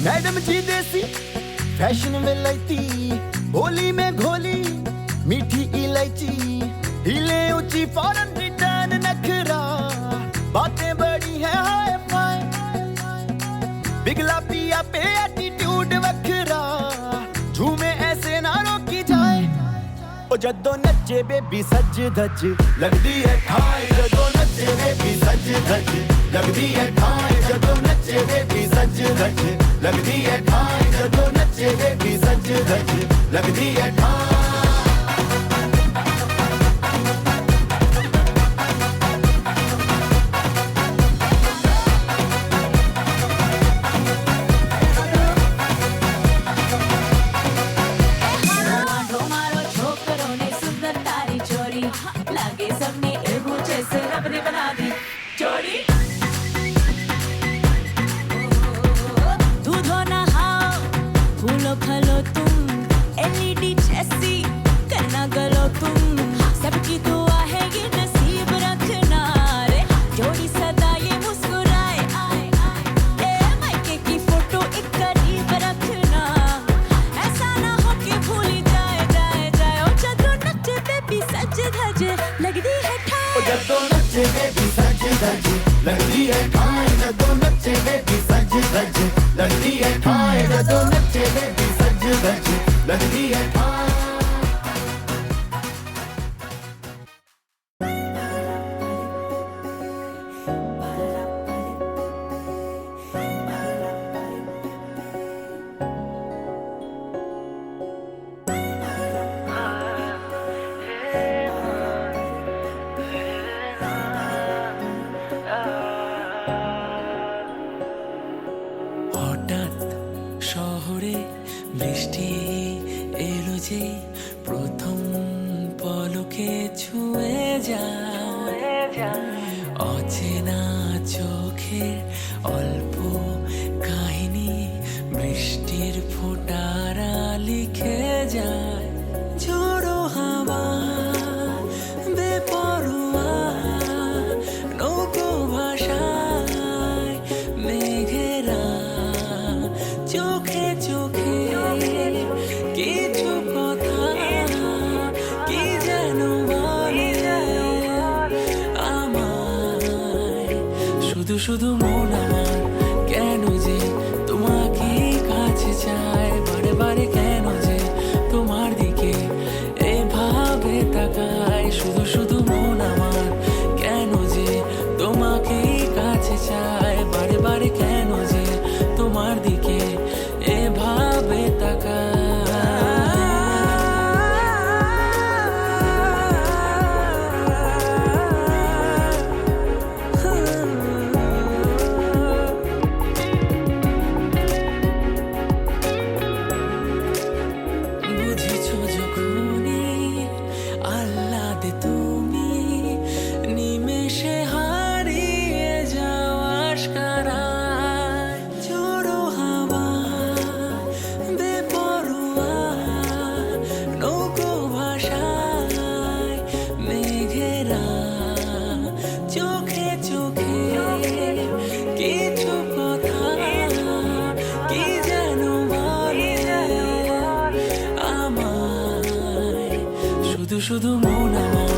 Madam जी देसी fashion में लैती, बोली में घोली मीठी इलायची, हिले ऊंची फॉरन रिटर्न नखरा, बातें बड़ी है हाय फाय, बिगला पिया पे एटीट्यूड वखरा, झूमे ऐसे ना रोकी जाए। ओ जदों नचे बेबी सज धज लगदी है ठाई, जदों नचे बेबी सज धज लगदी है ठाई, जदों नचे बेबी सज धज लगदी है ठाई, जदों नचे बेबी सज धज लगदी है ठाई। खलो तुम एलईडी जैसी करना गलो तुम, सबकी दुआ है ये नसीब रखना रे, जोड़ी सदा ये मुस्कुराए आए आए, ए मायके की फोटो एक करीब रखना, ऐसा ना हो कि भूली जाए जाए जाए। ओ जदों नचे बेबी सज धज लगदी है ठाई, ओ जदों नचे बेबी सज धज लगदी है ठाई, जदों नचे बेबी सज धज लगदी है ठाई, जदों नचे बेबी सज धज लगदी है ठाई। শহরে বৃষ্টি এলো যে প্রথম পলকে ছুঁয়ে যায়, অচেনা চোখের অল্প কাহিনী বৃষ্টির ফোঁটারা লিখে যায়, ঝোড়ো হাওয়া বেপরোয়া নৌকো ভাষায় মেঘেরা চোখে চোখে কিছু কথা কি যেন বলে আমায়, শুধু শুধু মন আমার কেন যে তোমাকে কাছে চায়, বারে বারে কেন যে তোমার দিকে এভাবে তাকায়, শুধু শুধু মন আমার কেন যে তোমাকে কাছে চায়, বারে বারে কেন যে তোমার দিকে এভাবে তাকায়। বুঝেছো যখনই আহ্লাদে তুমি নিমেষে হারিয়ে যাও আশকারায়, ঝোড়ো হাওয়া বেপরোয়া নৌকো ভাষায় মেঘেরা চোখে চোখে কিছু কথা কি যেন বলে আমায়, শুধু শুধু মন আমার